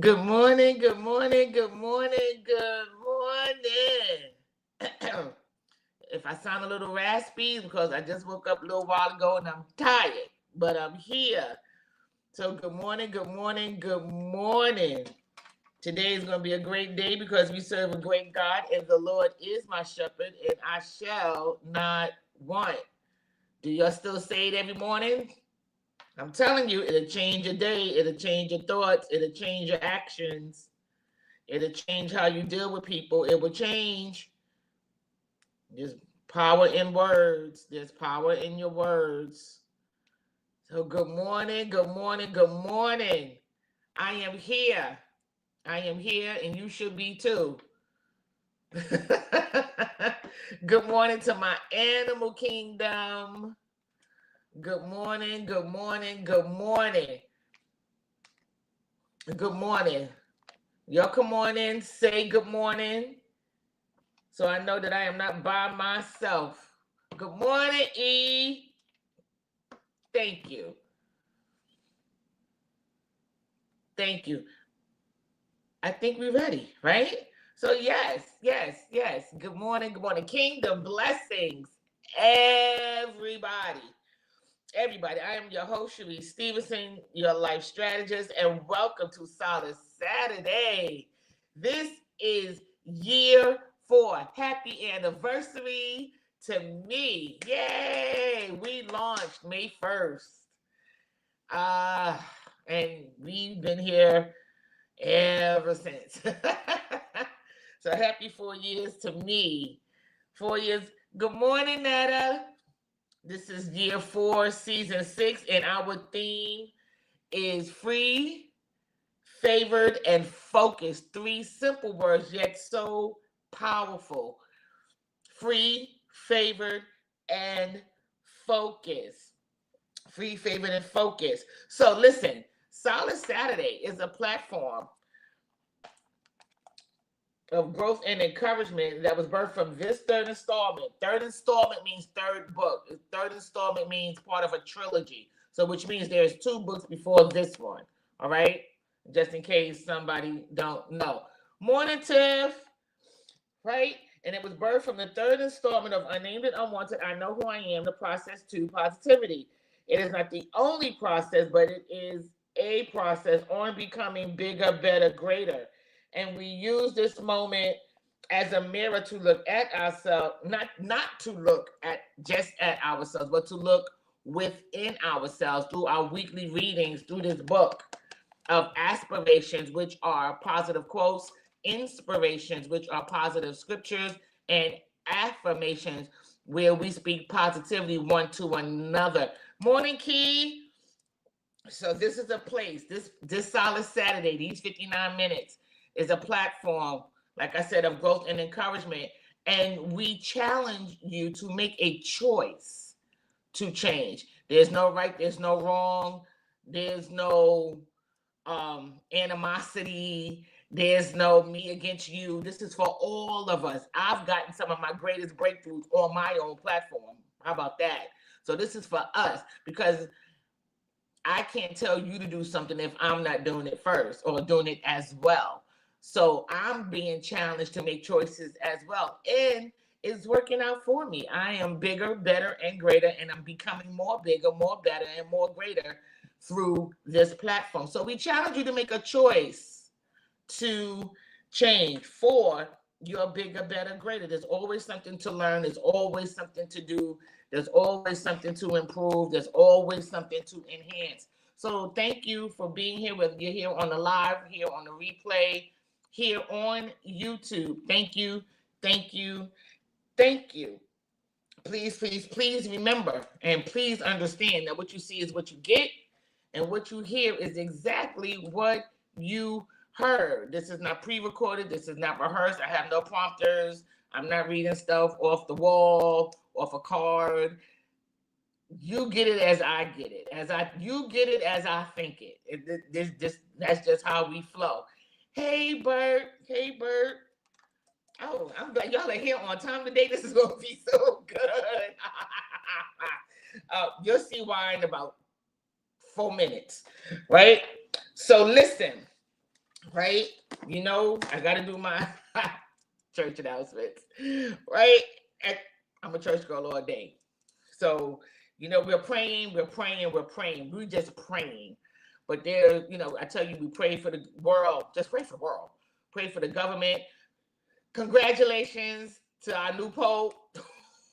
Good morning, good morning, good morning, good morning. If I sound a little raspy, because I just woke up a little while ago and I'm tired, but I'm here. So, good morning, good morning, good morning. Today is going to be a great day because we serve a great God, and the Lord is my shepherd, and I shall not want. Do y'all still say it every morning? I'm telling you, it'll change your day, it'll change your thoughts, it'll change your actions, it'll change how you deal with people, it will change. There's power in words, there's power in your words. So, good morning, good morning, good morning. I am here. I am here, and you should be too. Good morning to my animal kingdom. Good morning, good morning, good morning. Good morning. Y'all come on in, say good morning. So I know that I am not by myself. Good morning, E. Thank you. Thank you. I think we're ready, right? So yes. Good morning, kingdom blessings, everybody. Everybody, I am your host, Cherise Stevenson, your life strategist, and welcome to Solace Saturday. This is year 4. Happy anniversary to me. Yay! We launched May 1st. And we've been here ever since. So happy 4 years to me. 4 years. Good morning, Netta. This is year 4, season 6, and our theme is free, favored, and focused. 3 simple words, yet so powerful. Free, favored, and focus. Free, favored, and focus. So listen, Solid Saturday is a platform of growth and encouragement that was birthed from this third installment. Third installment means third book. Third installment means part of a trilogy. So which means there's 2 books before this one. All right? Just in case somebody don't know. Morning, Tiff. Right? And it was birthed from the third installment of Unnamed and Unwanted, I Know Who I Am, the process to positivity. It is not the only process, but it is a process on becoming bigger, better, greater. And we use this moment as a mirror to look at ourselves, not to look at just at ourselves, but to look within ourselves through our weekly readings, through this book of aspirations, which are positive quotes, inspirations, which are positive scriptures, and affirmations, where we speak positively one to another. Morning, Key. So this is a place, this Solid Saturday, these 59 minutes is a platform, like I said, of growth and encouragement. And we challenge you to make a choice to change. There's no right, there's no wrong, there's no animosity, there's no me against you. This is for all of us. I've gotten some of my greatest breakthroughs on my own platform. How about that? So this is for us, because I can't tell you to do something if I'm not doing it first or doing it as well. So I'm being challenged to make choices as well. And it's working out for me. I am bigger, better, and greater, and I'm becoming more bigger, more better, and more greater through this platform. So we challenge you to make a choice to change for your bigger, better, greater. There's always something to learn. There's always something to do. There's always something to improve. There's always something to enhance. So thank you for being here, whether you're here on the live, here on the replay, here on YouTube. Thank you, thank you, thank you. Please, please, please remember and please understand that what you see is what you get, and what you hear is exactly what you heard. This is not pre-recorded. This is not rehearsed. I have no prompters. I'm not reading stuff off the wall, off a card. You get it as I get it. You get it as I think it. That's just how we flow. Hey, Bert. Hey, Bert. Oh, I'm glad y'all are here on time today. This is going to be so good. You'll see why in about 4 minutes, right? So listen, right? You know, I got to do my church announcements, right? And I'm a church girl all day. So, you know, we're praying, we're praying, we're praying. We're just praying. But there, you know, I tell you, we pray for the world. Just pray for the world. Pray for the government. Congratulations to our new Pope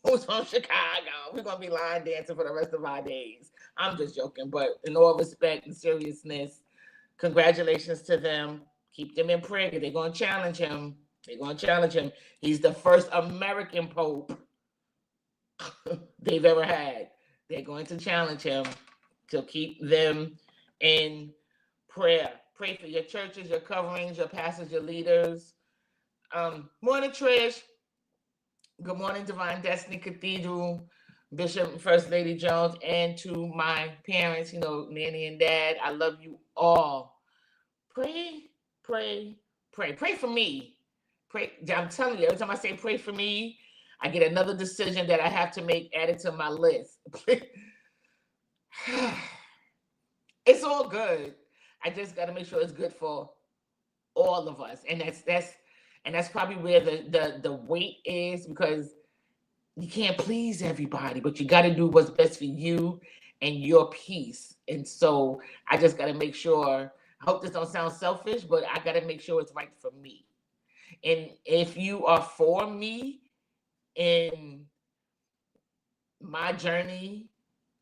who's from Chicago. We're going to be line dancing for the rest of our days. I'm just joking. But in all respect and seriousness, congratulations to them. Keep them in prayer. They're going to challenge him. They're going to challenge him. He's the first American Pope they've ever had. They're going to challenge him. So keep them in prayer. Pray for your churches, your coverings, your pastors, your leaders. Morning, Trish. Good morning, Divine Destiny Cathedral, Bishop and First Lady Jones, and to my parents, you know, Nanny and Dad. I love you all. Pray, pray, pray. Pray for me. Pray. I'm telling you, every time I say pray for me, I get another decision that I have to make added to my list. It's all good. I just got to make sure it's good for all of us, and that's probably where the weight is, because you can't please everybody, but you got to do what's best for you and your peace. And so I just got to make sure. I hope this don't sound selfish, but I got to make sure it's right for me. And if you are for me in my journey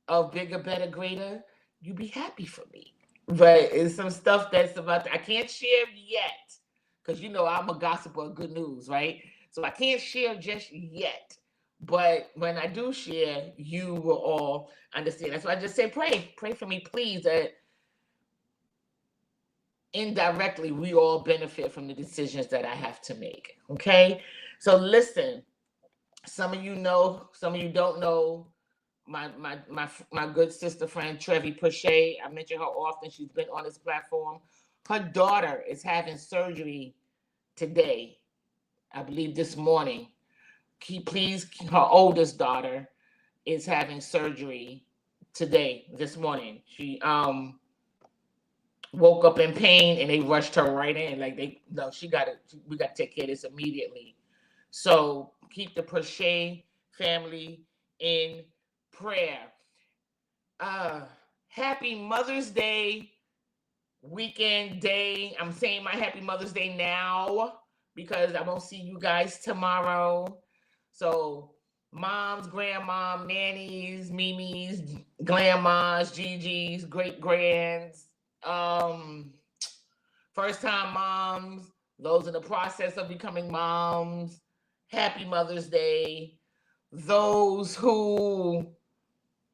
of bigger, better, greater, you be happy for me. But it's some stuff that's I can't share yet, because you know I'm a gossiper of good news, right? So I can't share just yet. But when I do share, you will all understand. That's why I just say pray for me, please. That indirectly we all benefit from the decisions that I have to make. Okay, so listen. Some of you know, some of you don't know. My good sister friend Trevi Pushay. I mention her often. She's been on this platform. Her daughter is having surgery today. I believe this morning. Her oldest daughter is having surgery today, this morning. She woke up in pain and they rushed her right in. Like we got to take care of this immediately. So keep the Pushay family in prayer. Happy Mother's Day weekend day. I'm saying my happy Mother's Day now because I won't see you guys tomorrow. So moms, grandmom, nannies, mimis, grandmas, Gigi's, great grands, first time moms, those in the process of becoming moms, happy Mother's Day. Those who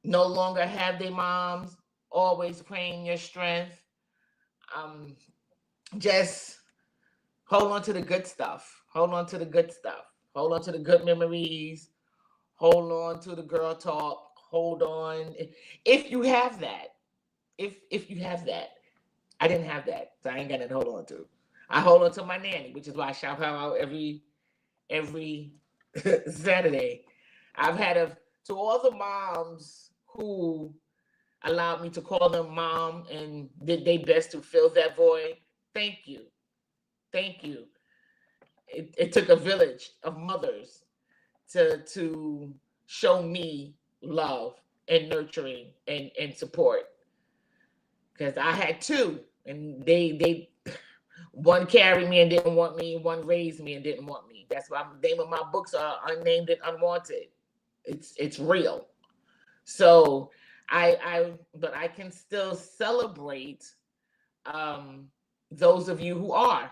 no longer have their moms, always praying your strength. Just hold on to the good stuff. Hold on to the good stuff. Hold on to the good memories. Hold on to the girl talk. Hold on. If you have that. If you have that. I didn't have that. So I ain't got nothing to hold on to. I hold on to my nanny, which is why I shout her out every Saturday. I've had to all the moms who allowed me to call them mom and did their best to fill that void. Thank you. Thank you. It took a village of mothers to show me love and nurturing and support. Because I had two, and they one carried me and didn't want me, one raised me and didn't want me. That's why the name of my books are Unnamed and Unwanted. It's real. So but I can still celebrate those of you who are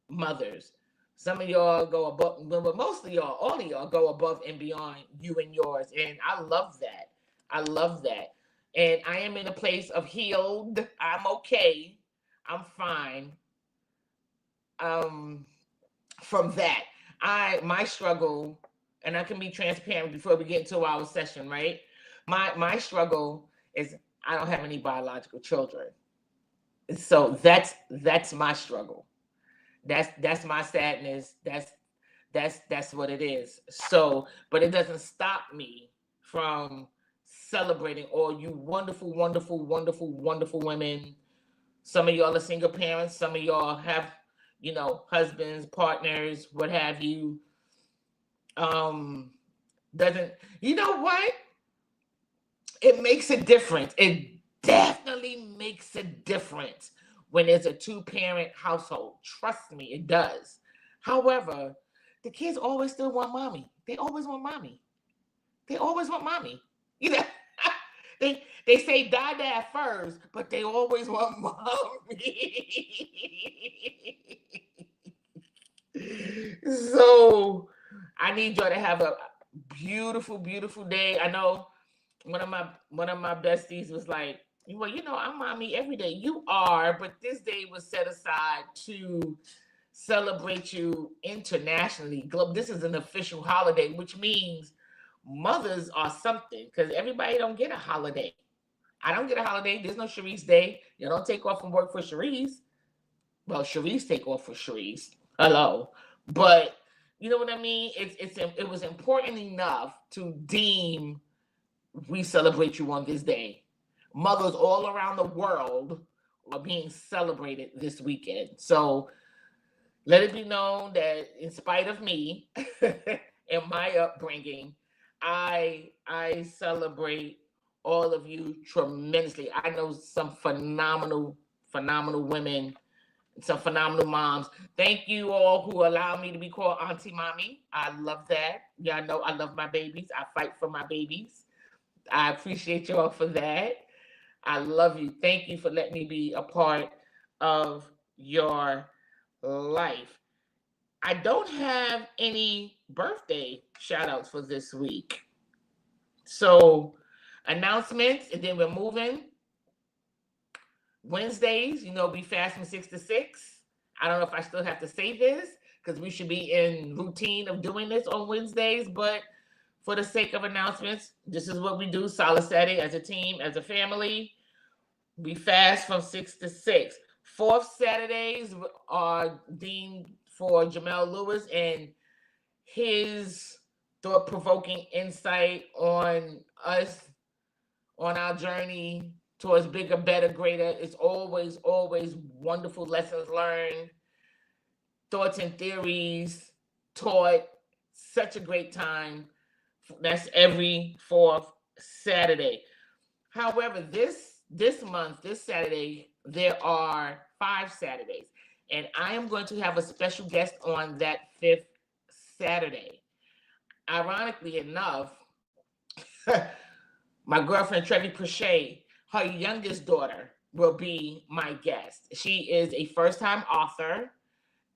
mothers. Some of y'all go above, but most of y'all, all of y'all go above and beyond you and yours. And I love that. I love that. And I am in a place of healed. I'm okay. I'm fine. From that, my struggle, and I can be transparent before we get into our session, right? My struggle is I don't have any biological children. So that's my struggle. That's my sadness. That's what it is. So, but it doesn't stop me from celebrating all you wonderful, wonderful, wonderful, wonderful women Some of y'all are single parents. Some of y'all have, husbands, partners, what have you. Um, doesn't, you know what? It makes a difference. It definitely makes a difference when there's a two-parent household. Trust me, it does. However, the kids always still want mommy. They always want mommy. They always want mommy. You know, they say dad first, but they always want mommy. So I need y'all to have a beautiful, beautiful day. I know one of my besties was like, well, I'm mommy every day. You are, but this day was set aside to celebrate you internationally. This is an official holiday, which means mothers are something, because everybody don't get a holiday. I don't get a holiday. There's no Cherise Day. You don't take off from work for Cherise. Well, Cherise take off for Cherise. Hello. But you know what I mean? It was important enough to deem we celebrate you on this day. Mothers all around the world are being celebrated this weekend. So let it be known that in spite of me and my upbringing, I celebrate all of you tremendously. I know some phenomenal, phenomenal women, some phenomenal moms. Thank you all who allow me to be called Auntie Mommy. I love that. Y'all know I love my babies. I fight for my babies. I appreciate y'all for that. I love you. Thank you for letting me be a part of your life. I don't have any birthday shout outs for this week. So, announcements, and then we're moving. Wednesdays, we fast from 6 to 6. I don't know if I still have to say this because we should be in routine of doing this on Wednesdays, but for the sake of announcements, this is what we do. Solace as a team, as a family. We fast from 6 to 6. Fourth Saturdays are deemed for Jamel Lewis and his thought-provoking insight on us, on our journey towards bigger, better, greater. It's always, always wonderful lessons learned, thoughts and theories taught. Such a great time. That's every fourth Saturday. However, this month, this Saturday, there are 5 Saturdays, and I am going to have a special guest on that 5th Saturday. Ironically enough, my girlfriend Trevi Prochet, her youngest daughter, will be my guest. She is a first-time author,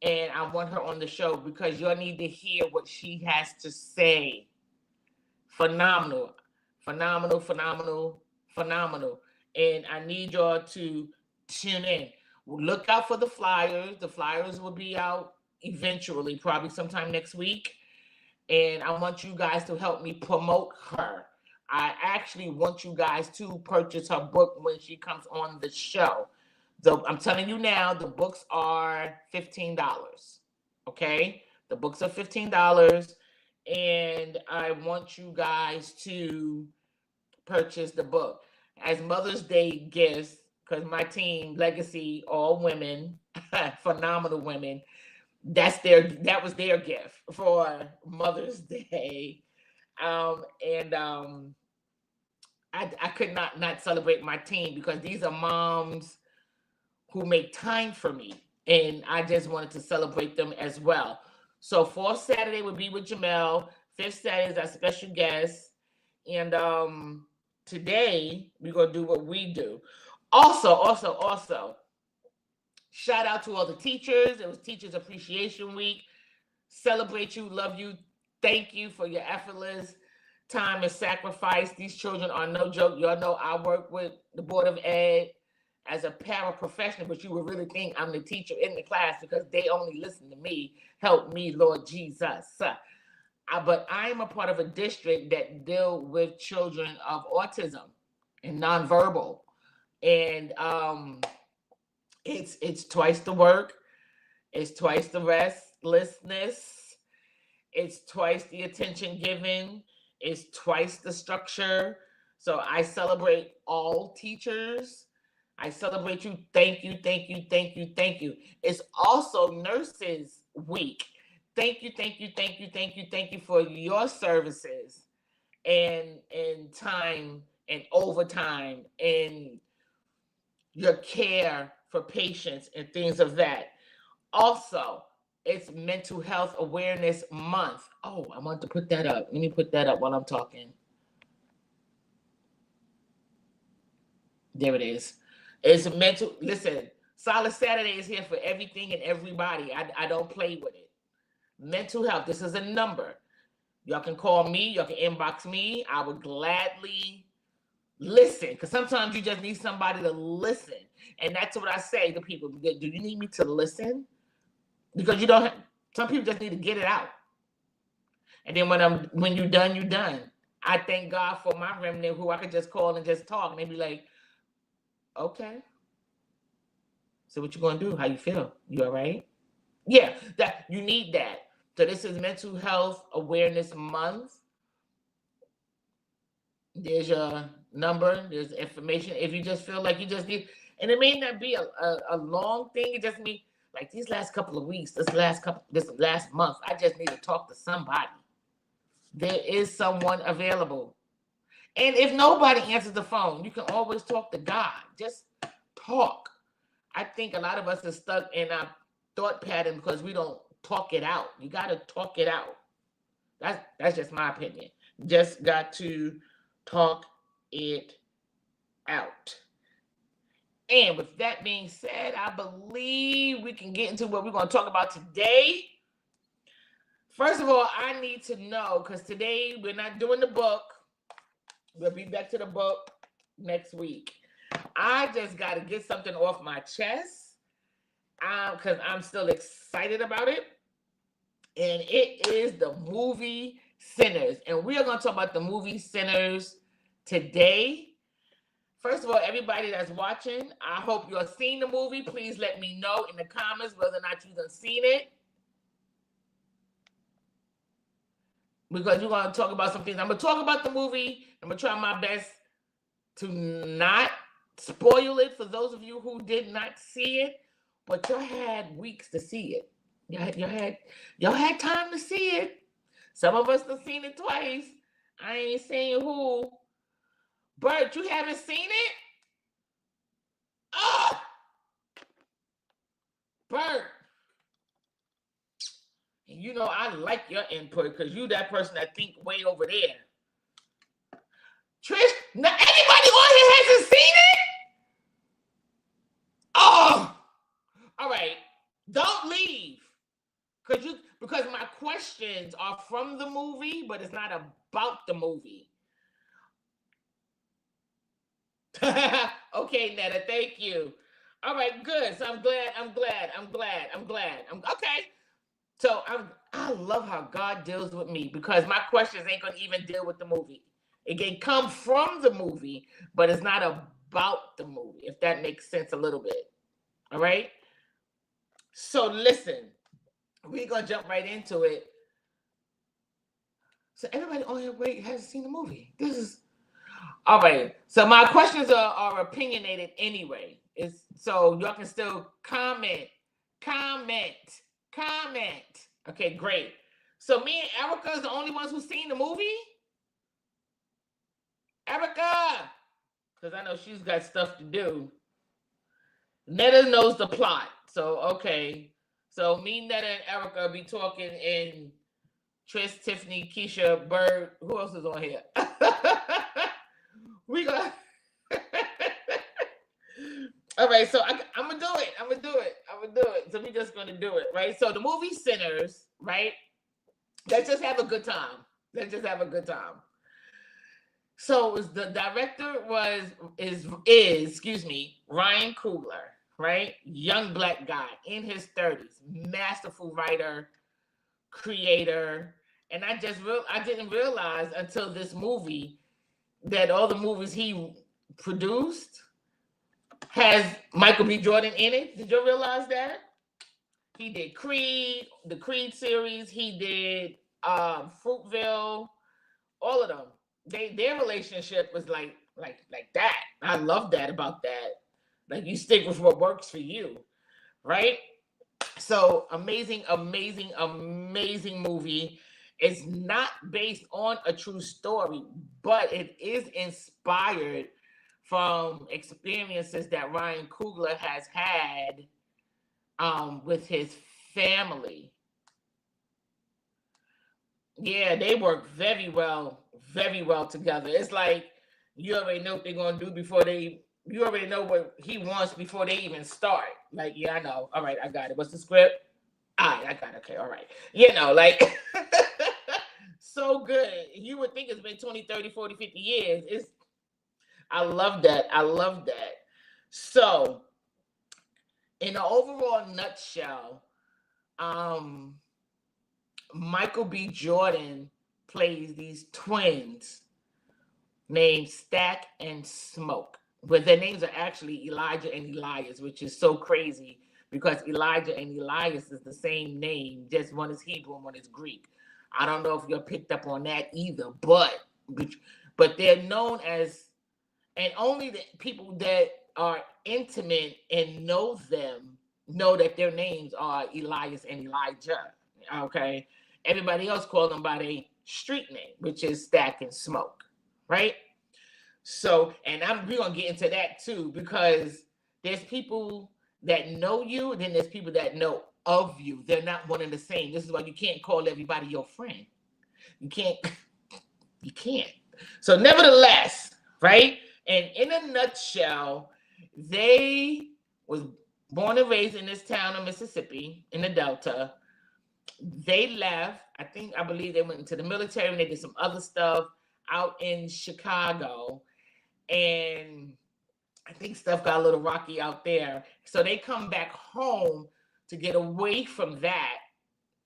and I want her on the show because you'll need to hear what she has to say. Phenomenal, phenomenal, phenomenal, phenomenal. And I need y'all to tune in. Look out for the flyers. The flyers will be out eventually, probably sometime next week. And I want you guys to help me promote her. I actually want you guys to purchase her book when she comes on the show. So I'm telling you now, the books are $15. Okay? The books are $15. And I want you guys to purchase the book as Mother's Day gifts, because my team, Legacy, all women, phenomenal women, that was their gift for Mother's Day. I could not celebrate my team because these are moms who make time for me, and I just wanted to celebrate them as well. So 4th Saturday would be with Jamel. 5th Saturday is our special guest. And today we're going to do what we do. Also, shout out to all the teachers. It was Teachers Appreciation Week. Celebrate you, love you. Thank you for your effortless time and sacrifice. These children are no joke. Y'all know I work with the Board of Ed as a paraprofessional, but you would really think I'm the teacher in the class because they only listen to me. Help me, Lord Jesus. But I am a part of a district that deal with children of autism and nonverbal. And it's twice the work. It's twice the restlessness. It's twice the attention given. It's twice the structure. So I celebrate all teachers. I celebrate you. Thank you, thank you, thank you, thank you. It's also Nurses Week. Thank you, thank you, thank you, thank you, thank you for your services and time and overtime and your care for patients and things of that. Also, it's Mental Health Awareness Month. Oh, I want to put that up. Let me put that up while I'm talking. There it is. It's mental. Listen, Solace Saturday is here for everything and everybody. I don't play with it. Mental health. This is a number. Y'all can call me. Y'all can inbox me. I would gladly listen, because sometimes you just need somebody to listen. And that's what I say to people. Do you need me to listen? Because you don't have, some people just need to get it out. And then when you're done, you're done. I thank God for my remnant who I could just call and just talk. And they'd be like, okay. So what you gonna do? How you feel? You all right? Yeah, that you need that. So this is Mental Health Awareness Month. There's your number. There's information. If you just feel like you just need, and it may not be a long thing. It just means like these last couple of weeks, this last month, I just need to talk to somebody. There is someone available. And if nobody answers the phone, you can always talk to God. Just talk. I think a lot of us are stuck in our thought pattern because we don't talk it out. You got to talk it out. That's just my opinion. Just got to talk it out. And with that being said, I believe we can get into what we're going to talk about today. First of all, I need to know, because today we're not doing the book. We'll be back to the book next week. I just got to get something off my chest because I'm still excited about it. And it is the movie Sinners. And we are going to talk about the movie Sinners today. First of all, everybody that's watching, I hope you're seeing the movie. Please let me know in the comments whether or not you've seen it. Because we're going to talk about some things. I'm going to talk about the movie. I'm going to try my best to not spoil it for those of you who did not see it. But y'all had weeks to see it. Y'all had time to see it. Some of us have seen it twice. I ain't saying who. Bert, you haven't seen it? Oh! Bert. And you know I like your input because you that person that think way over there. Trish, now anybody on here hasn't seen it? Oh! All right. Don't leave. Because my questions are from the movie, but it's not about the movie. Okay, Netta, thank you. All right, good. So I'm glad. Okay. So I love how God deals with me because my questions ain't gonna even deal with the movie. It can come from the movie, but it's not about the movie, if that makes sense a little bit. All right. So listen, we're gonna jump right into it. So everybody on here hasn't seen the movie. This is all right. So my questions are opinionated anyway. So y'all can still comment. Okay, great. So me and Erica is the only ones who've seen the movie? Erica! Because I know she's got stuff to do. Netta knows the plot. So, okay. So me, Netta, and Erica be talking in Trish, Tiffany, Keisha, Bird. Who else is on here? We got... All right, so I'm gonna do it. So we just gonna do it, right? So the movie Sinners, right? Let's just have a good time. So the director is Ryan Coogler, right? Young black guy in his 30s, masterful writer, creator, and I didn't realize until this movie that all the movies he produced has Michael B. Jordan in it. Did you realize that? He did Creed, the Creed series. He did Fruitville, all of them. Their relationship was like that. I love that about that. Like, you stick with what works for you, right? So amazing, amazing, amazing movie. It's not based on a true story, but it is inspired from experiences that Ryan Coogler has had with his family. Yeah, they work very well together. It's like you already know what they're gonna do before they. You already know what he wants before they even start. Like, yeah, I know. All right, I got it. What's the script? All right, I got it. Okay, all right. Like so good. You would think it's been 20, 30, 40, 50 years. I love that. I love that. So, in an overall nutshell, um, Michael B. Jordan plays these twins named Stack and Smoke, but their names are actually Elijah and Elias, which is so crazy because Elijah and Elias is the same name, just one is Hebrew and one is Greek. I don't know if you're picked up on that either, but they're known as, and only the people that are intimate and know them know that their names are Elias and Elijah. Okay, everybody else call them by their street name, which is Stack and Smoke, right? So, and we're gonna get into that too, because there's people that know you, and then there's people that know of you. They're not one and the same. This is why you can't call everybody your friend. You can't. You can't. So, nevertheless, right? And in a nutshell, they was born and raised in this town of Mississippi in the Delta. They left. I believe they went into the military and they did some other stuff out in Chicago. And I think stuff got a little rocky out there. So they come back home to get away from that,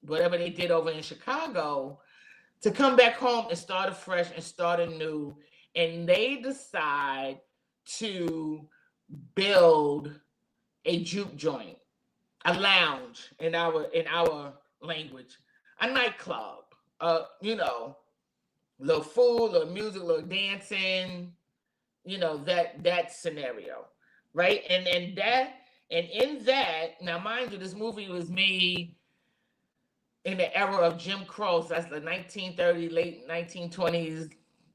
whatever they did over in Chicago, to come back home and start afresh and start anew. And they decide to build a juke joint, a lounge in our language, a nightclub, little food, little music, little dancing, that scenario, right? And in that, now mind you, this movie was made in the era of Jim Crow. So that's the 1930s, late 1920s,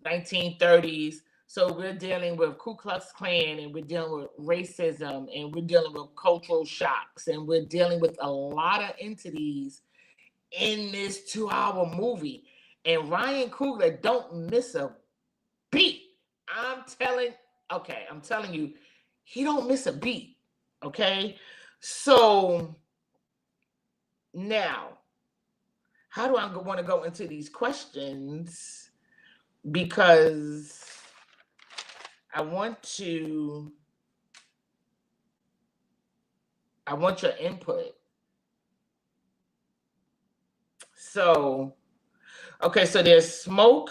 1930s. So we're dealing with Ku Klux Klan, and we're dealing with racism, and we're dealing with cultural shocks, and we're dealing with a lot of entities in this 2-hour movie. And Ryan Coogler don't miss a beat. I'm telling you, he don't miss a beat. Okay. So now, how do I want to go into these questions? Because I want your input. So, okay, so there's Smoke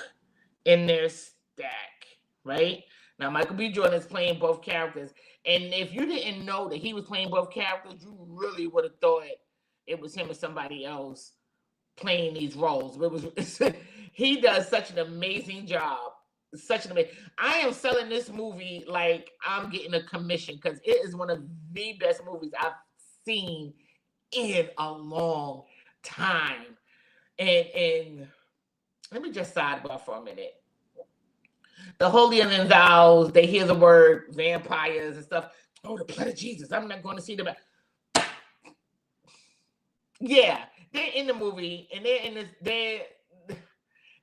and there's Stack, right? Now, Michael B. Jordan is playing both characters. And if you didn't know that he was playing both characters, you really would have thought it was him or somebody else playing these roles. He does such an amazing job. I am selling this movie like I'm getting a commission, because it is one of the best movies I've seen in a long time. And let me just sidebar for a minute. The holier than thous, they hear the word vampires and stuff. Oh, the blood of Jesus! I'm not going to see them. Yeah, they're in the movie, and they're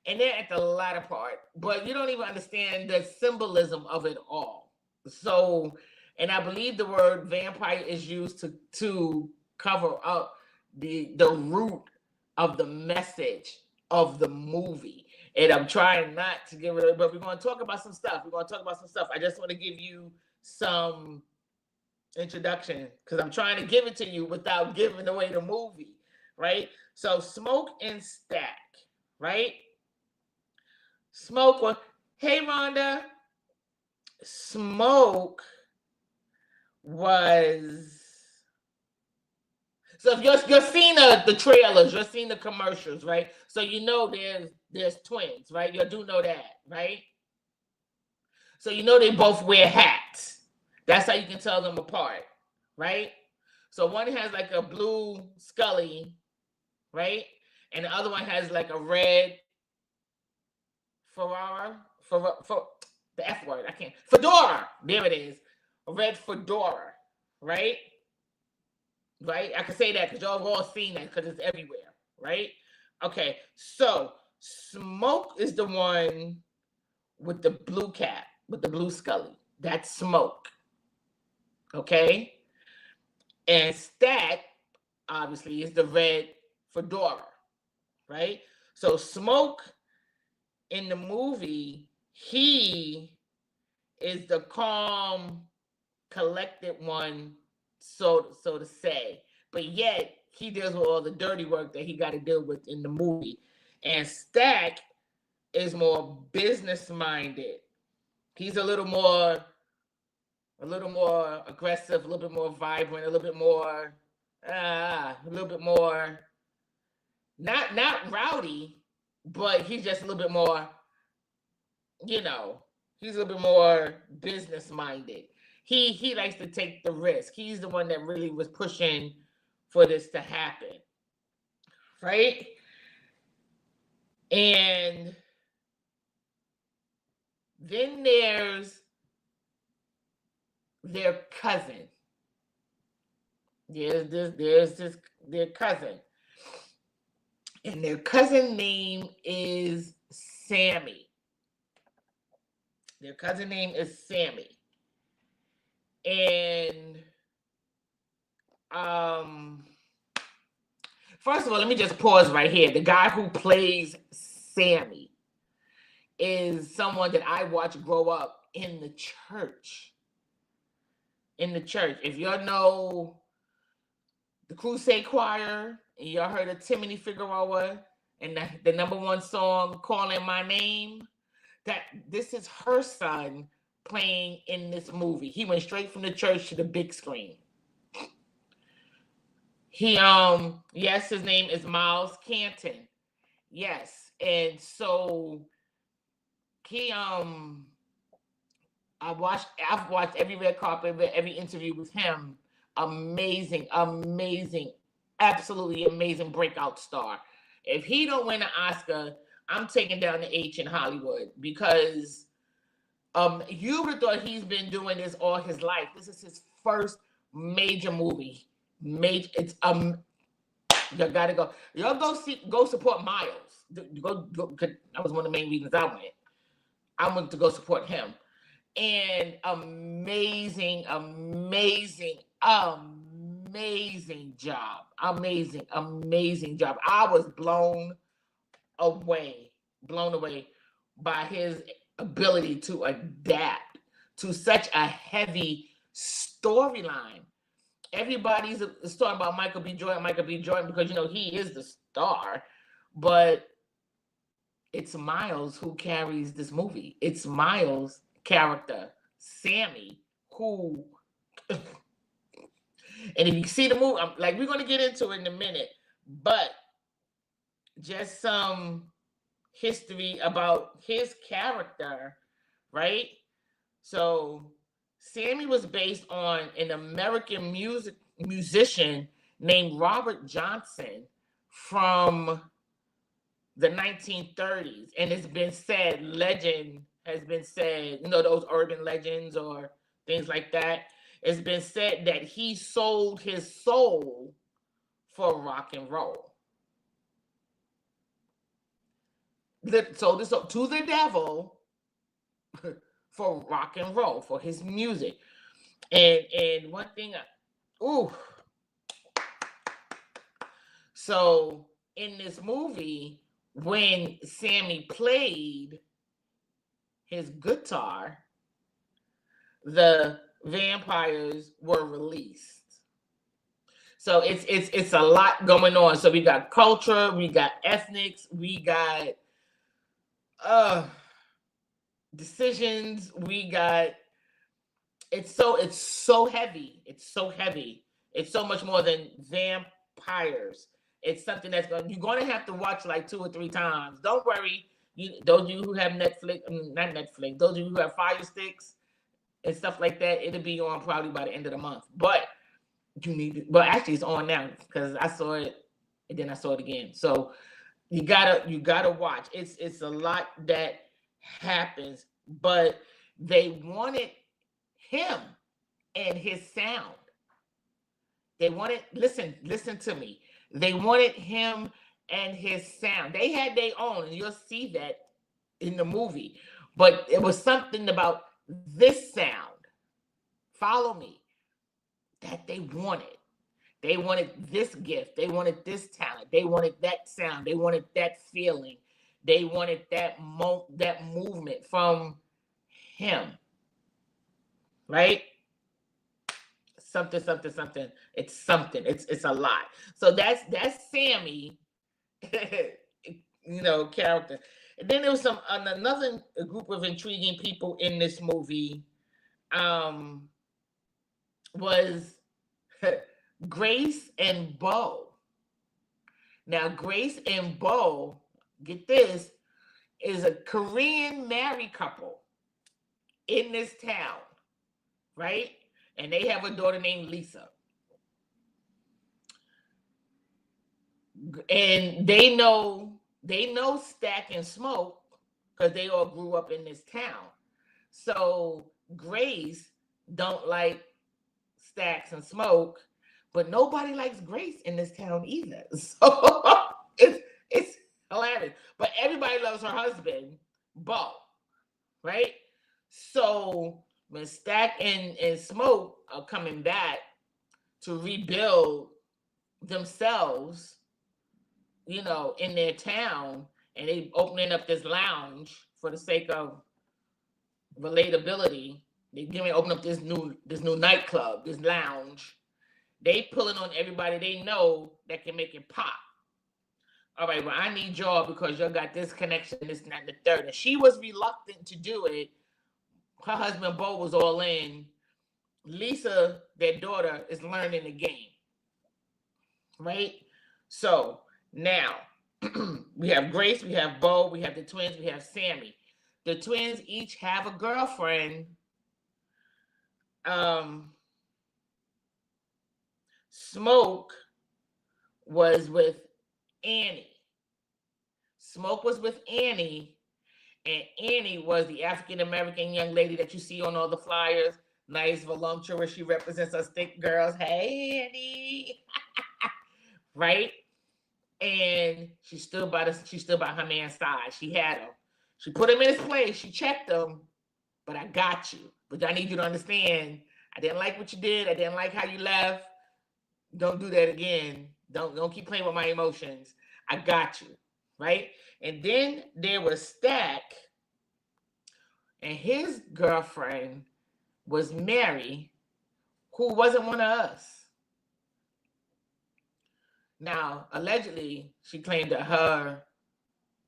at the latter part, but you don't even understand the symbolism of it all. So, and I believe the word vampire is used to cover up the root of the message of the movie. And I'm trying not to give it, but we're going to talk about some stuff. I just want to give you some introduction, because I'm trying to give it to you without giving away the movie, right? So Smoke and Stack, right? Smoke, hey Rhonda. Smoke was, so if you're seeing the trailers, you're seeing the commercials, right? So you know there's twins, right? You do know that, right? So you know they both wear hats. That's how you can tell them apart, right? So one has like a blue Scully, right? And the other one has like a red Ferrara, for the F word, I can't. Fedora, there it is. A red fedora, right? Right? I can say that because y'all have all seen that because it's everywhere, right? Okay, so Smoke is the one with the blue cap, with the blue Scully. That's Smoke. Okay? And Stat, obviously, is the red fedora, right? So Smoke in the movie, he is the calm, collected one, so to say. But yet he deals with all the dirty work that he got to deal with in the movie. And Stack is more business minded. He's a little more aggressive, a little bit more vibrant, a little bit more not rowdy, but he's just a little bit more, you know, he's a little bit more business minded. He likes to take the risk. He's the one that really was pushing for this to happen, right? And then there's their cousin. There's their cousin. And their cousin name is Sammy. Their cousin name is Sammy. And first of all, let me just pause right here. The guy who plays Sammy is someone that I watched grow up in the church. In the church. If y'all know the Crusade Choir, and y'all heard of Timothy Figueroa and the number one song, Calling My Name, that this is her son playing in this movie. He went straight from the church to the big screen. He yes, his name is Miles Canton. Yes. And so he I've watched every red carpet, every interview with him. Amazing, absolutely amazing breakout star. If he don't win an Oscar, I'm taking down the H in Hollywood, because you would have thought he's been doing this all his life. This is his first major movie. It's you gotta go. Y'all go support Miles. Go. That was one of the main reasons I went. I went to go support him. And amazing job. Amazing job. I was blown away by his ability to adapt to such a heavy storyline. Everybody's talking about Michael B. Jordan because, you know, he is the star, but it's Miles who carries this movie. It's Miles' character, Sammy, who and if you see the movie, like, we're going to get into it in a minute, but just some history about his character, right? So Sammy was based on an American musician named Robert Johnson from the 1930s. And it's been said, legend has been said, you know, those urban legends or things like that. It's been said that he sold his soul for rock and roll. Sold his soul to the devil for rock and roll, for his music. And one thing, so in this movie, when Sammy played his guitar, the vampires were released. So it's a lot going on. So we got culture, we got ethnics, we got decisions, we got it's so heavy. It's so heavy. It's so much more than vampires. It's something you're gonna have to watch like 2 or 3 times. Don't worry. Those of you who have Netflix, not Netflix, those of you who have Fire Sticks, and stuff like that. It'll be on probably by the end of the month. But you need to, well, actually it's on now because I saw it and then I saw it again. So you gotta watch. It's a lot that happens, but they wanted him and his sound. They wanted, listen to me. They wanted him and his sound. They had their own, and you'll see that in the movie. But it was something about this sound. Follow me. That they wanted. They wanted this gift. They wanted this talent. They wanted that sound. They wanted that feeling. They wanted that movement from him. Right? Something. It's something. It's a lot. So that's Sammy, character. And then there was another group of intriguing people in this movie. Was Grace and Bo. Now, Grace and Bo, get this, is a Korean married couple in this town, right? And they have a daughter named Lisa. And they know Stack and Smoke because they all grew up in this town. So Grace don't like Stacks and Smoke, but nobody likes Grace in this town either. So it's hilarious. But everybody loves her husband, Bo, right? So when Stack and Smoke are coming back to rebuild themselves, in their town, and they opening up this lounge for the sake of relatability. They going to open up this new nightclub, this lounge. They pulling on everybody they know that can make it pop. All right, well, I need y'all because y'all got this connection, this, and that, and the third. And she was reluctant to do it. Her husband, Bo, was all in. Lisa, their daughter, is learning the game. Right? So, now, we have Grace, we have Bo, we have the twins, we have Sammy. The twins each have a girlfriend. Smoke was with Annie. Smoke was with Annie, and Annie was the African-American young lady that you see on all the flyers. Nice, voluptuous. She represents us thick girls. Hey, Annie. Right? And she stood by her man's side. She had him. She put him in his place. She checked him. But I got you. But I need you to understand, I didn't like what you did. I didn't like how you left. Don't do that again. Don't keep playing with my emotions. I got you. Right? And then there was Stack, and his girlfriend was Mary, who wasn't one of us. Now, allegedly, she claimed that her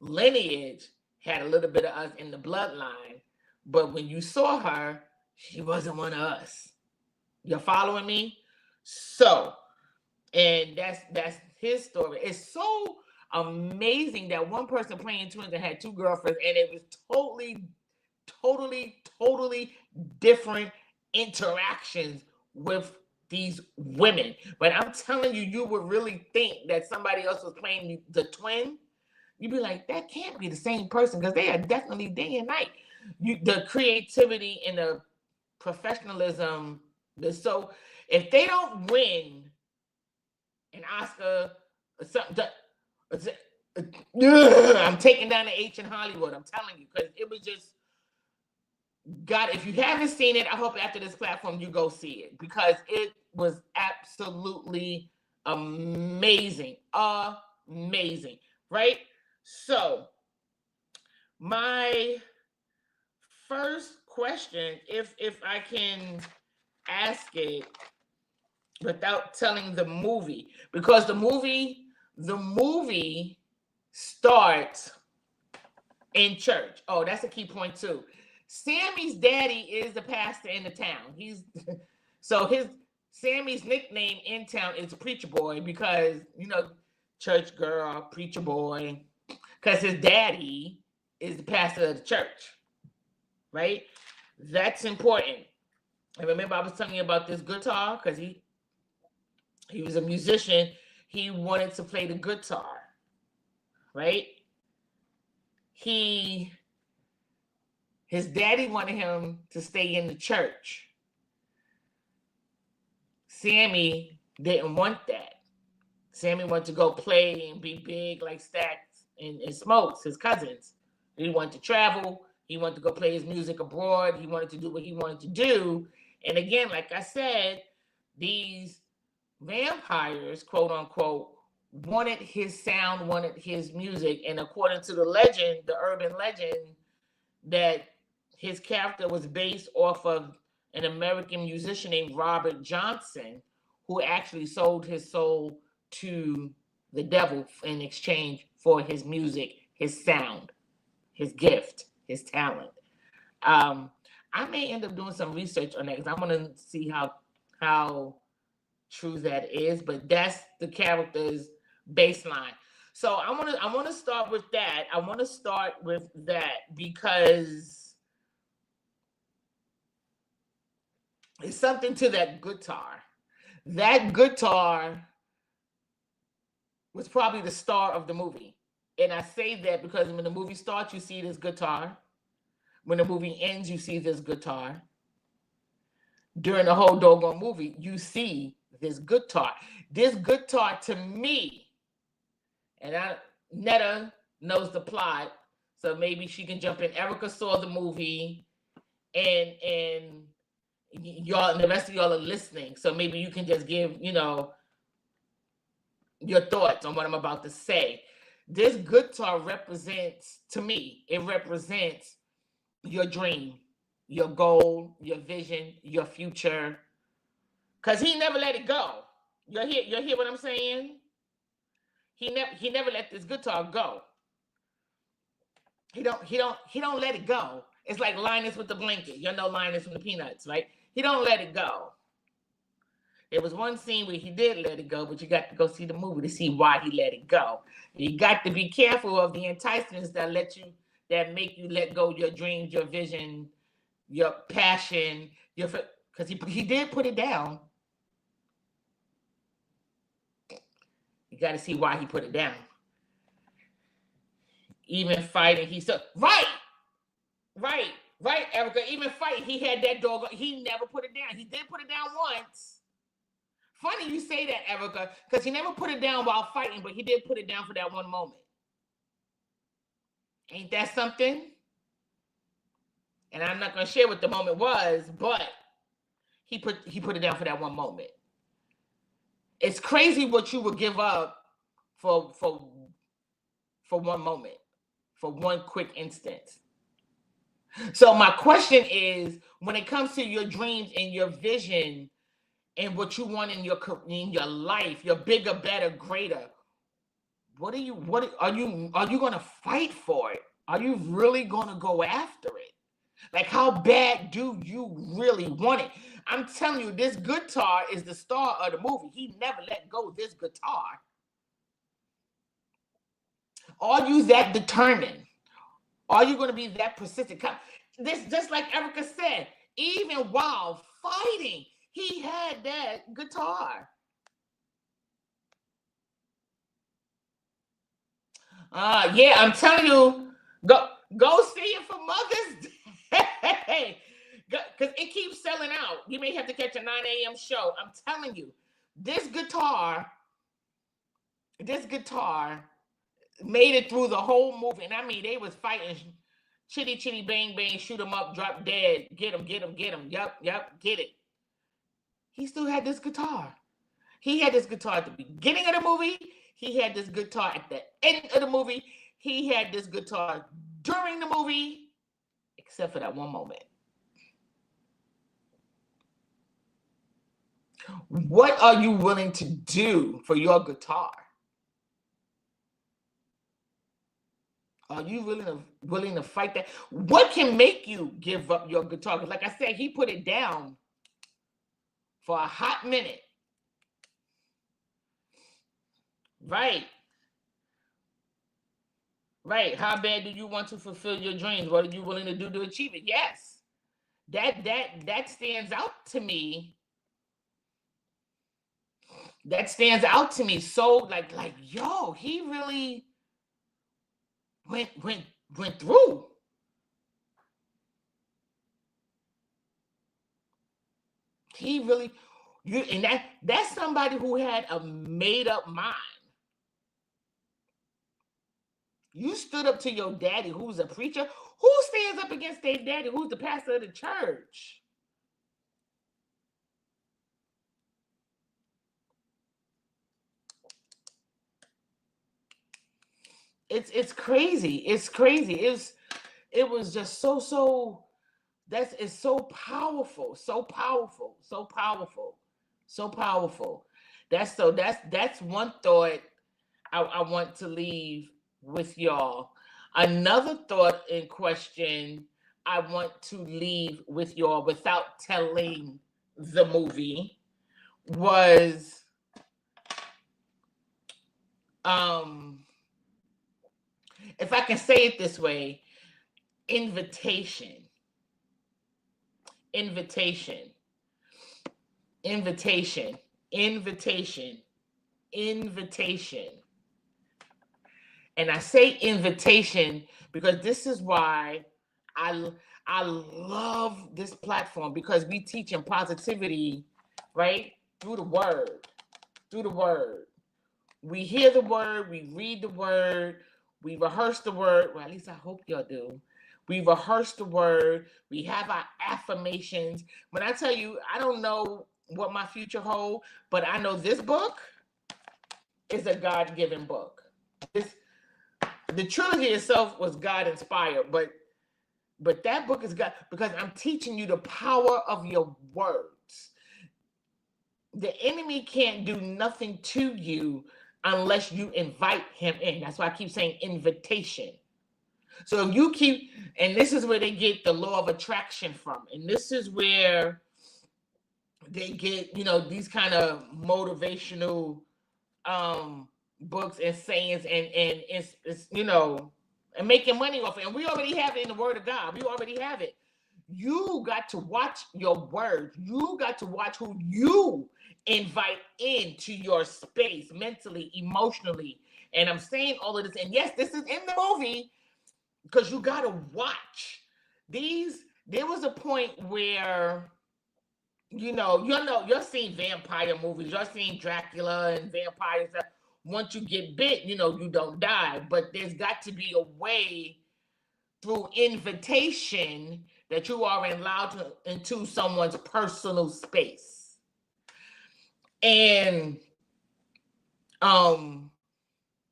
lineage had a little bit of us in the bloodline, but when you saw her, she wasn't one of us. You're following me? So, and that's his story. It's so amazing that one person playing twins and had two girlfriends, and it was totally different interactions with these women. But I'm telling you, you would really think that somebody else was playing the twin. You'd be like, that can't be the same person because they are definitely day and night. The creativity and the professionalism. So if they don't win an Oscar or something, I'm taking down the H in Hollywood. I'm telling you, because it was just, God, if you haven't seen it, I hope after this platform you go see it because it was absolutely amazing. Amazing, right? So, my first question, if I can ask it without telling the movie, because the movie starts in church. Oh, that's a key point too. Sammy's daddy is the pastor in the town. Sammy's nickname in town is Preacher Boy because, church girl, preacher boy, because his daddy is the pastor of the church, right? That's important. And remember, I was telling you about this guitar because he was a musician. He wanted to play the guitar, right? His daddy wanted him to stay in the church. Sammy didn't want that. Sammy wanted to go play and be big like Stax and Smokes, his cousins. He wanted to travel. He wanted to go play his music abroad. He wanted to do what he wanted to do. And again, like I said, these vampires, quote unquote, wanted his sound, wanted his music. And according to the legend, the urban legend, that his character was based off of an American musician named Robert Johnson, who actually sold his soul to the devil in exchange for his music, his sound, his gift, his talent. I may end up doing some research on that because I want to see how true that is, but that's the character's baseline. So I want to start with that. I want to start with that because it's something to that guitar. That guitar was probably the star of the movie. And I say that because when the movie starts, you see this guitar. When the movie ends, you see this guitar. During the whole doggone movie, you see this guitar. This guitar, to me, and Netta knows the plot, so maybe she can jump in. Erica saw the movie, and y'all, and the rest of y'all are listening, so maybe you can just give, your thoughts on what I'm about to say. This guitar represents, to me, it represents your dream, your goal, your vision, your future. Because he never let it go. You hear what I'm saying? He never let this guitar go. He don't let it go. It's like Linus with the blanket. You know Linus from the Peanuts, right? He don't let it go. There was one scene where he did let it go, but you got to go see the movie to see why he let it go. You got to be careful of the enticements that make you let go your dreams, your vision, your passion, because he did put it down. You got to see why he put it down. Even fighting, he said, right, Erica. Even fighting, he had that dog. He never put it down. He did put it down once. Funny you say that, Erica, because he never put it down while fighting, but he did put it down for that one moment. Ain't that something? And I'm not going to share what the moment was, but he put it down for that one moment. It's crazy what you would give up for one moment, for one quick instance. So my question is, when it comes to your dreams and your vision and what you want in your life, your bigger, better, greater, are you going to fight for it? Are you really going to go after it? Like, how bad do you really want it? I'm telling you, this guitar is the star of the movie. He never let go of this guitar. Are you that determined? Are you going to be that persistent? This, just like Erica said, even while fighting, he had that guitar. Yeah, I'm telling you, go see it for Mother's Day. Because it keeps selling out. You may have to catch a 9 a.m. show. I'm telling you, this guitar made it through the whole movie. And I mean, they was fighting chitty, chitty, bang, bang, shoot him up, drop dead, get him. Yep, get it. He still had this guitar. He had this guitar at the beginning of the movie. He had this guitar at the end of the movie. He had this guitar during the movie, except for that one moment. What are you willing to do for your guitar? Are you willing to fight that? What can make you give up your guitar? Because like I said, he put it down for a hot minute. Right. How bad do you want to fulfill your dreams? What are you willing to do to achieve it? Yes. That stands out to me. That stands out to me. So like yo, he really went went went through. He really you and that's somebody who had a made up mind. You stood up to your daddy, who's a preacher. Who stands up against their daddy, who's the pastor of the church? It's crazy. It's crazy. It was just so that's it's so powerful, so powerful, so powerful, so powerful. That's one thought I want to leave with y'all. Another thought in question I want to leave with y'all without telling the movie was um if I can say it this way, invitation. Invitation. Invitation. Invitation. Invitation. And I say invitation because this is why I I love this platform, because we teach in positivity, right? Through the word. Through the word. We hear the word, we read the word, we rehearse the word. Well, at least I hope y'all do. We rehearse the word, we have our affirmations. When I tell you, I don't know what my future holds, but I know this book is a God-given book. This, the trilogy itself was God inspired, but that book is God, because I'm teaching you the power of your words. The enemy can't do nothing to you unless you invite him in. That's why I keep saying invitation. So if you keep, and this is where they get the law of attraction from, and this is where they get, these kind of motivational books and sayings, and it's and making money off it. And we already have it in the word of God. We already have it. You got to watch your words. You got to watch who you invite into your space, mentally, emotionally. And I'm saying all of this. And yes, this is in the movie, because you got to watch these. There was a point where, you're seeing vampire movies. You're seeing Dracula and vampires. Once you get bit, you don't die. But there's got to be a way through invitation that you are allowed into someone's personal space. And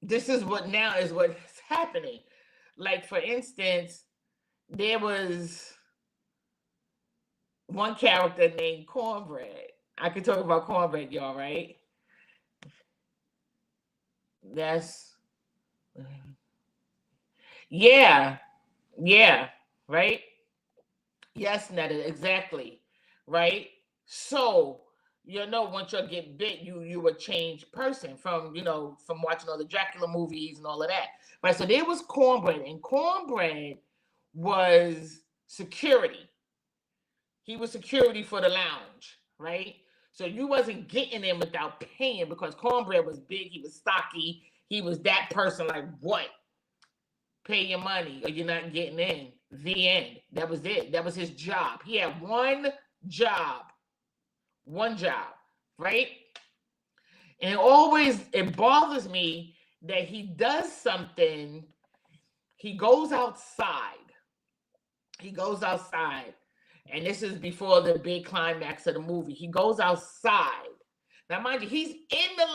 this is what now is what is happening. Like, for instance, there was one character named Cornbread. I could talk about Cornbread, y'all, right? That's yeah, right? Yes, Netta, exactly, right? So, once you get bit, you a changed person from watching all the Dracula movies and all of that, right? So there was Cornbread, and Cornbread was security. He was security for the lounge, right? So you wasn't getting in without paying, because Cornbread was big, he was stocky, he was that person. Like, what? Pay your money or you're not getting in. The end. That was it. That was his job. He had one job. One job, right? And it bothers me that he does something. He goes outside. And this is before the big climax of the movie. He goes outside. Now, mind you, he's in the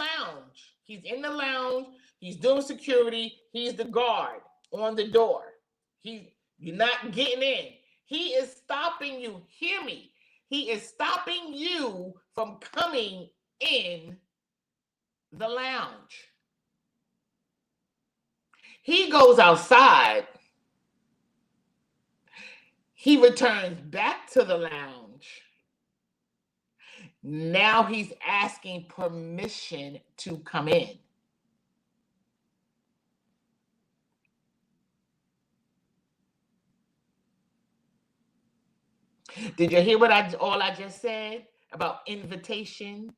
lounge. He's doing security. He's the guard on the door. You're not getting in. He is stopping you. Hear me. He is stopping you from coming in the lounge. He goes outside. He returns back to the lounge. Now he's asking permission to come in. Did you hear all I just said about invitation?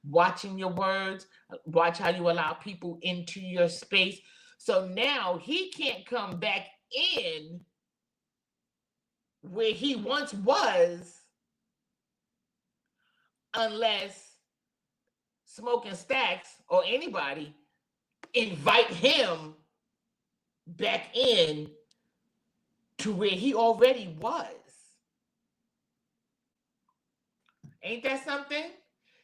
Watching your words, watch how you allow people into your space. So now he can't come back in where he once was unless Smoking Stacks or anybody invite him back in to where he already was. Ain't that something?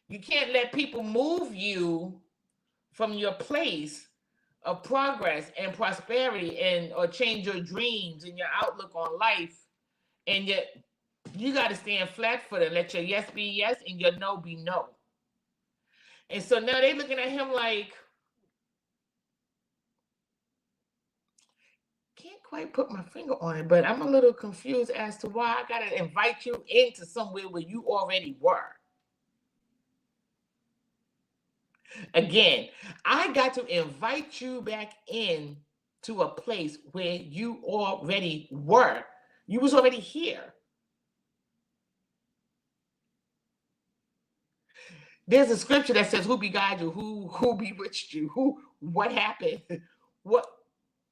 You can't let people move you from your place of progress and prosperity and or change your dreams and your outlook on life. And yet you got to stand flat-footed and let your yes be yes and your no be no. And so now they're looking at him like, can't quite put my finger on it, but I'm a little confused as to why I got to invite you into somewhere where you already were. Again, I got to invite you back in to a place where you already were. You was already here. There's a scripture that says, "Who beguiled you? Who bewitched you? What happened?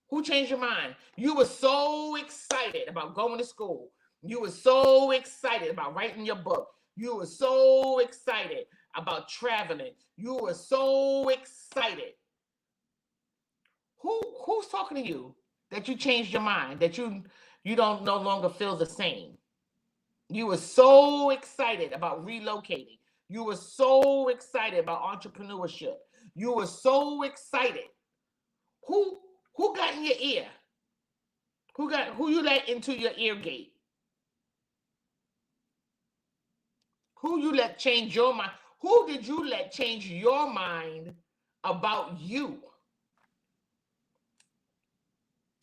Who changed your mind? You were so excited about going to school. You were so excited about writing your book. You were so excited about traveling. You were so excited. Who's talking to you that you changed your mind? That you don't no longer feel the same? You were so excited about relocating. You were so excited about entrepreneurship. You were so excited. Who got in your ear? Who you let into your ear gate? Who you let change your mind? Who did you let change your mind about you?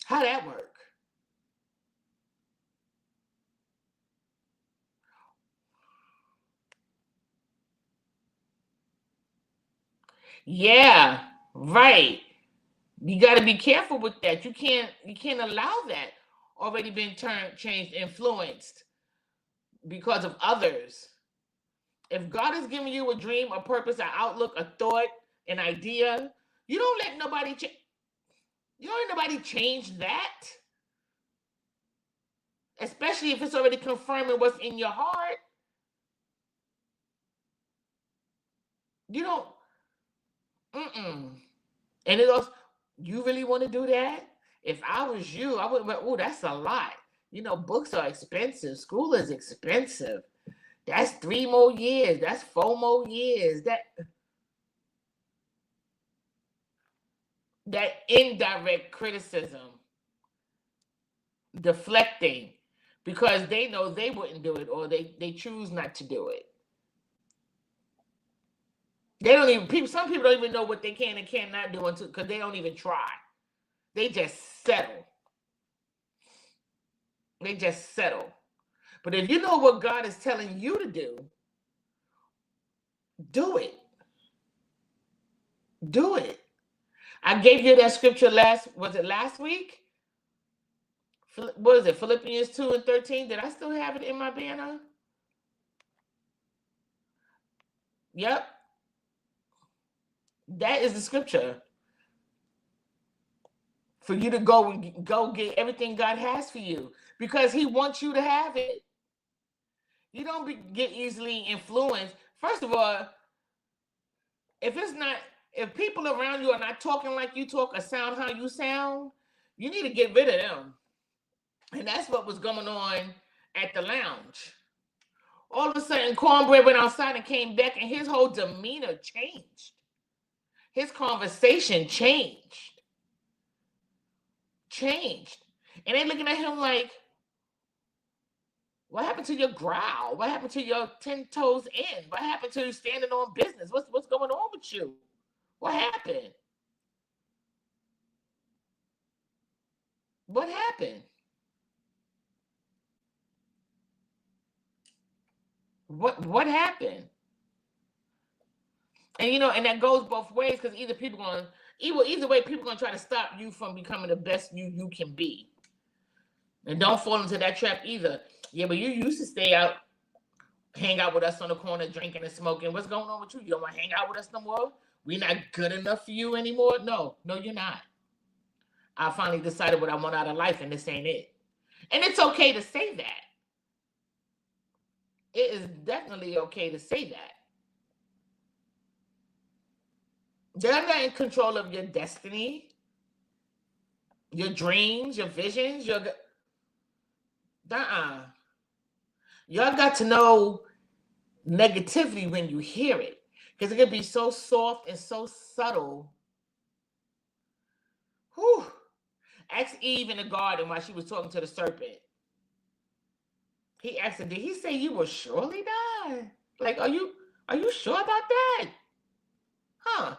How'd that work? Yeah, right. You got to be careful with that. You can't allow that already been changed, influenced because of others. If God has given you a dream, a purpose, an outlook, a thought, an idea, you don't let nobody change that. Especially if it's already confirming what's in your heart. You don't. And it goes, you really want to do that? If I was you, I would. Oh, that's a lot. Books are expensive. School is expensive. That's 3 more years. That's 4 more years. That indirect criticism, deflecting, because they know they wouldn't do it, or they choose not to do it. They don't even. Some people don't even know what they can and cannot do until, because they don't even try. They just settle. They just settle. But if you know what God is telling you to do it. Do it. I gave you that scripture last week? What is it? Philippians 2:13. Did I still have it in my banner? Yep. That is the scripture for you to go get everything God has for you, because he wants you to have it. You don't get easily influenced. First of all, if people around you are not talking like you talk or sound how you sound, you need to get rid of them. And that's what was going on at the lounge. All of a sudden, Cornbread went outside and came back, and his whole demeanor changed. His conversation changed. And they looking at him like, what happened to your growl? What happened to your 10 toes in? What happened to you standing on business? What's going on with you? What happened? What happened? What happened? And and that goes both ways, because either way, people are gonna try to stop you from becoming the best you can be. And don't fall into that trap either. Yeah, but you used to stay out, hang out with us on the corner, drinking and smoking. What's going on with you? You don't want to hang out with us no more? We're not good enough for you anymore? No, you're not. I finally decided what I want out of life, and this ain't it. And it's okay to say that. It is definitely okay to say that. They're not in control of your destiny, your dreams, your visions, your Y'all got to know negativity when you hear it, because it can be so soft and so subtle. Whew. Ask Eve in the garden while she was talking to the serpent. He asked her, did he say you will surely die? Like, are you sure about that? Huh?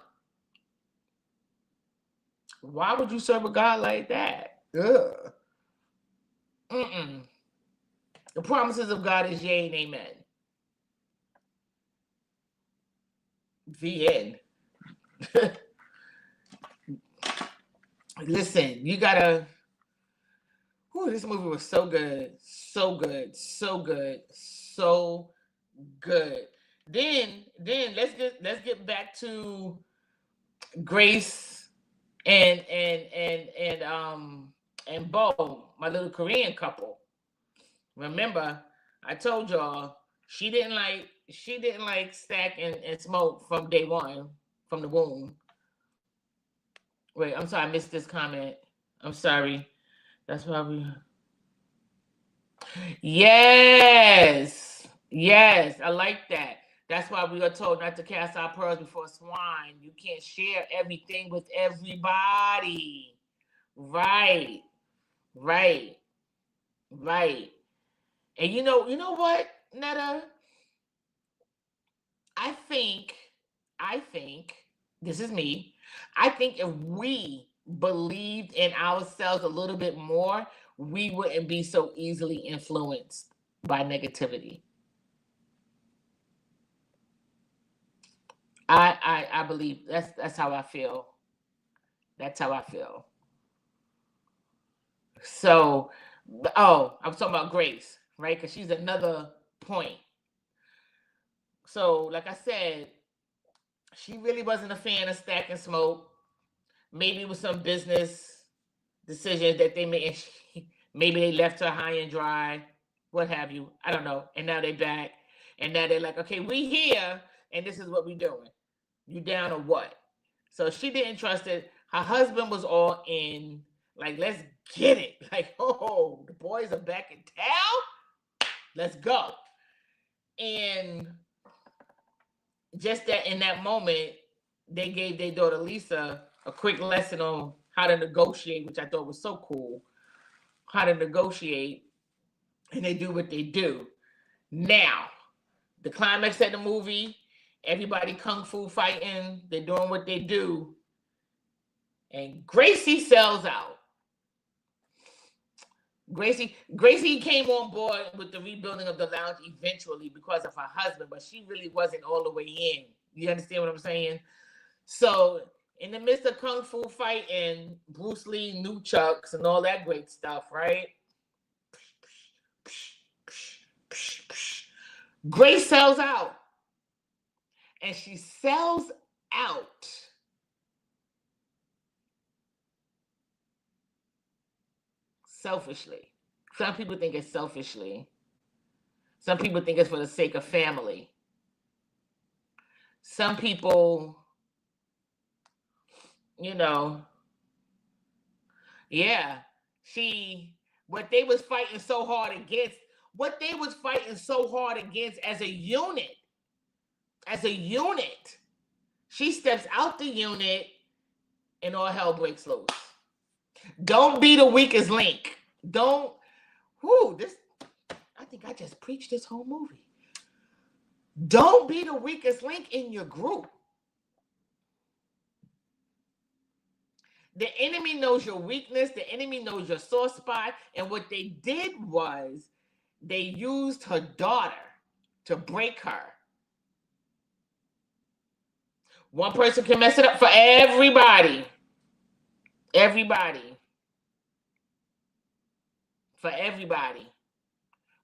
Why would you serve a God like that? Ugh. The promises of God is yea and amen. The end. Listen, you gotta. This movie was so good, so good, so good, so good. Then let's get back to Grace and Bo, my little Korean couple. Remember, I told y'all she didn't like stack and smoke from day one, from the womb. Wait, I'm sorry, I missed this comment. I'm sorry. That's why we. Yes, I like that. That's why we are told not to cast our pearls before swine. You can't share everything with everybody. Right. And you know what, Netta? I think this is me. I think if we believed in ourselves a little bit more, we wouldn't be so easily influenced by negativity. I believe that's how I feel. That's how I feel. So, I'm talking about Grace, right? Because she's another point. So, like I said, she really wasn't a fan of Stack and Smoke. Maybe it was some business decisions that they made. Maybe they left her high and dry, what have you. I don't know. And now they're back. And now they're like, okay, we here, and this is what we doing. You down or what? So she didn't trust it. Her husband was all in, like, let's get it. Like, oh, the boys are back in town. Let's go. And just that in that moment, they gave their daughter Lisa a quick lesson on how to negotiate, which I thought was so cool. How to negotiate, and they do what they do. Now, the climax of the movie, everybody kung fu fighting, they're doing what they do, and Gracie sells out. Gracie came on board with the rebuilding of the lounge eventually because of her husband, but she really wasn't all the way in. You understand what I'm saying? So in the midst of kung fu fighting, Bruce Lee, nunchucks, and all that great stuff, right? Grace sells out. And she sells out selfishly. Some people think it's selfishly. Some people think it's for the sake of family. Some people, what they was fighting so hard against as a unit, she steps out the unit and all hell breaks loose. Don't be the weakest link. I think I just preached this whole movie. Don't be the weakest link in your group. The enemy knows your weakness. The enemy knows your sore spot. And what they did was they used her daughter to break her. One person can mess it up for everybody. for everybody.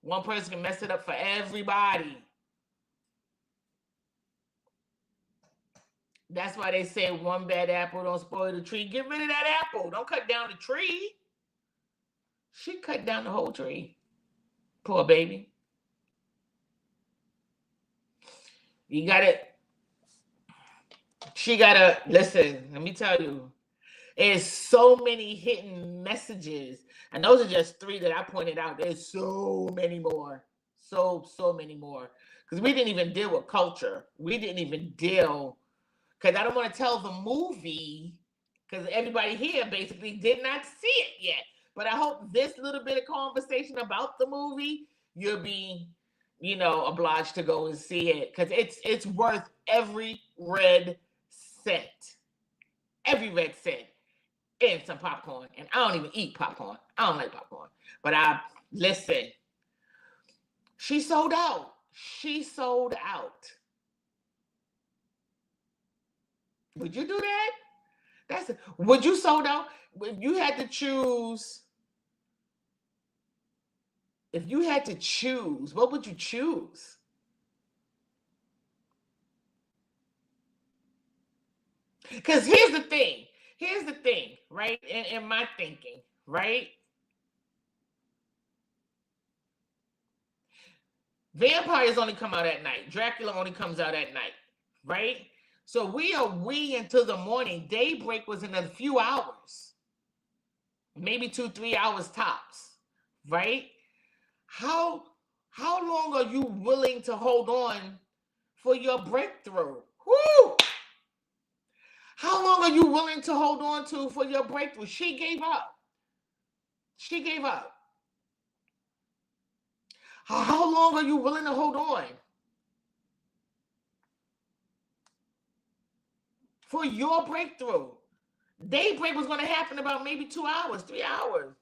One person can mess it up for everybody. That's why they say one bad apple don't spoil the tree. Get rid of that apple. Don't cut down the tree. She cut down the whole tree. Poor baby. You gotta, she gotta, listen, let me tell you, there's so many hidden messages. And those are just 3 that I pointed out. There's so many more. So many more. Because we didn't even deal with culture. We didn't even deal, because I don't want to tell the movie, because everybody here basically did not see it yet. But I hope this little bit of conversation about the movie, you'll be, obliged to go and see it, because it's worth every red cent. Every red cent. And some popcorn. And I don't even eat popcorn. I don't like popcorn. But listen, she sold out. She sold out. Would you do that? Would you sold out? If you had to choose, what would you choose? Because here's the thing, right? In my thinking, right? Vampires only come out at night. Dracula only comes out at night, right? So we until the morning. Daybreak was in a few hours, maybe 2-3 hours tops, right? How long are you willing to hold on for your breakthrough? Woo! How long are you willing to hold on to for your breakthrough? She gave up. How long are you willing to hold on for your breakthrough? Daybreak was going to happen about maybe 2 hours, 3 hours.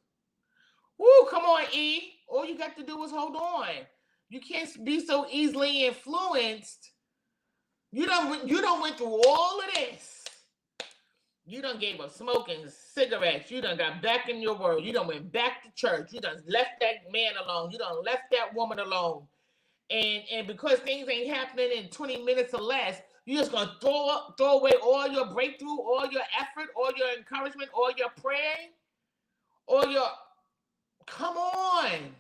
Woo, come on, E. All you got to do is hold on. You can't be so easily influenced. You done went through all of this. You done gave up smoking cigarettes. You done got back in your world. You done went back to church. You done left that man alone. You done left that woman alone. And because things ain't happening in 20 minutes or less, you're just going to throw away all your breakthrough, all your effort, all your encouragement, all your praying, all your... Come on.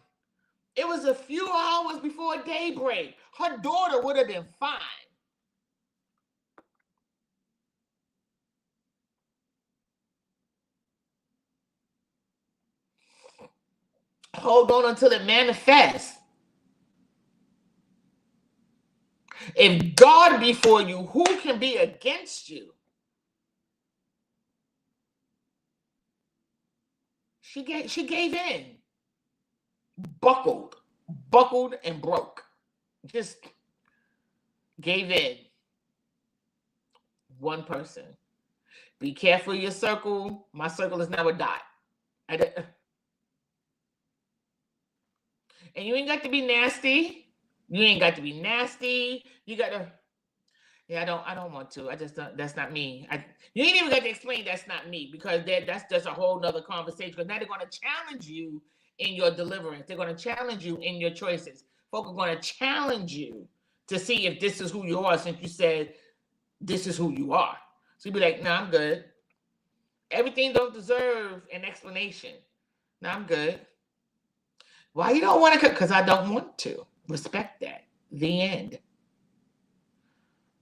It was a few hours before daybreak. Her daughter would have been fine. Hold on until it manifests. If God be for you, who can be against you? She gave in. Buckled and broke. Just gave in. One person. Be careful of your circle. My circle is now a dot. And you ain't got to be nasty. You got to... Yeah, I don't want to. I just don't, that's not me. You ain't even got to explain that's not me, because that's just a whole nother conversation. Because now they're going to challenge you in your deliverance. They're going to challenge you in your choices. Folk are going to challenge you to see if this is who you are, since you said this is who you are. So you'd be like, no, I'm good. Everything don't deserve an explanation. No, I'm good. Why you don't want to? Because I don't want to. Respect that. The end.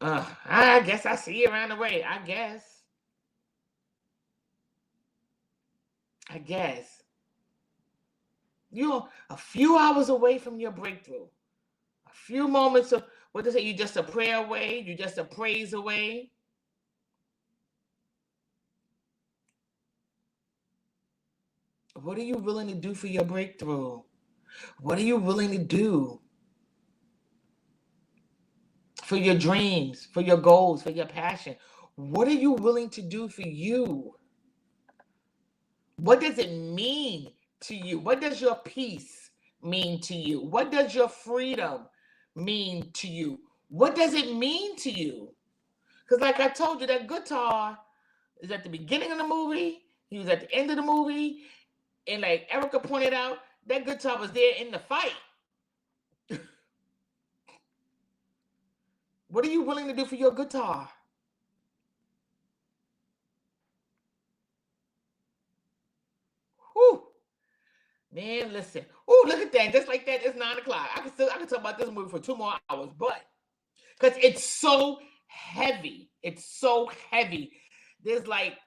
I guess I see you around the way. I guess. You're a few hours away from your breakthrough. A few moments of, what they say, you're just a prayer away. You're just a praise away. What are you willing to do for your breakthrough? What are you willing to do for your dreams, for your goals, for your passion? What are you willing to do for you? What does it mean to you? What does your peace mean to you? What does your freedom mean to you? What does it mean to you? Because like I told you, that guitar is at the beginning of the movie. He was at the end of the movie. And like Erica pointed out, That guitar was there in the fight. What are you willing to do for your guitar? Whew. Man, listen. Oh, look at that. Just like that, it's 9 o'clock. I can talk about this movie for 2 more hours, but because it's so heavy. It's so heavy. There's like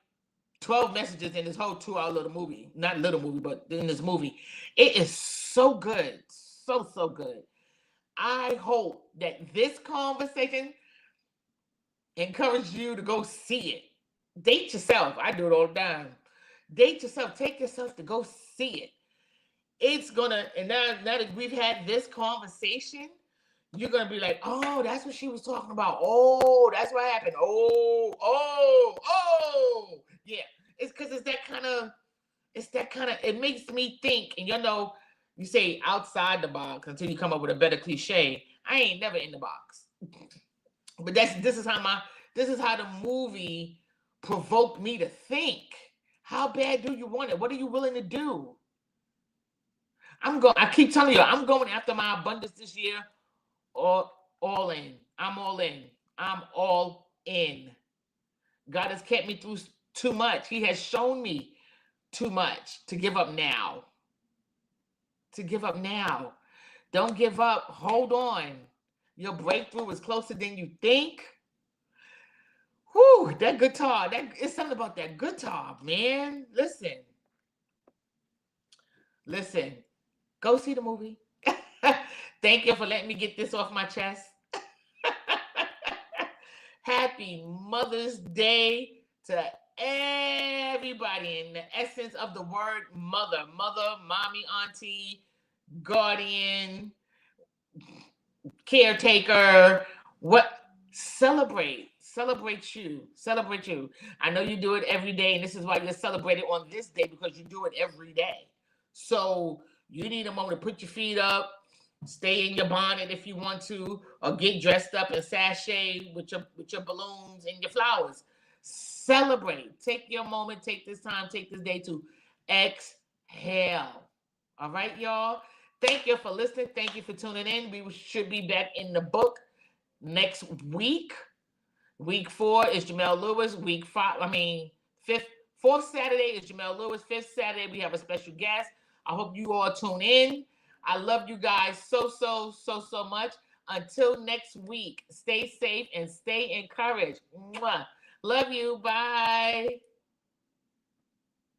12 messages in this whole 2 hour little movie. Not little movie, but in this movie. It is so good. So, so good. I hope that this conversation encourages you to go see it. Date yourself. I do it all the time. Date yourself. Take yourself to go see it. It's gonna, and now that we've had this conversation, you're gonna be like, oh, that's what she was talking about. Oh, that's what happened. Oh, yeah. It's because it makes me think, and you say outside the box until you come up with a better cliche. I ain't never in the box. But this is how the movie provoked me to think. How bad do you want it? What are you willing to do? I keep telling you, I'm going after my abundance this year. All in. I'm all in. I'm all in. God has kept me through too much. He has shown me too much to give up now. To give up now. Don't give up. Hold on. Your breakthrough is closer than you think. Whew, that guitar. It's something about that guitar, man. Listen. Go see the movie. Thank you for letting me get this off my chest. Happy Mother's Day to everybody in the essence of the word mother. Mother, mommy, auntie, guardian, caretaker. What? Celebrate you. I know you do it every day, and this is why you're celebrated on this day, because you do it every day. So you need a moment to put your feet up, stay in your bonnet if you want to, or get dressed up and sashay with your balloons and your flowers. Celebrate. Take your moment. Take this time. Take this day to exhale. All right, y'all. Thank you for listening. Thank you for tuning in. We should be back in the book next week. Week 4 is Jamel Lewis. Fourth Saturday is Jamel Lewis. 5th Saturday, we have a special guest. I hope you all tune in. I love you guys so much. Until next week, stay safe and stay encouraged. Mwah. Love you. Bye.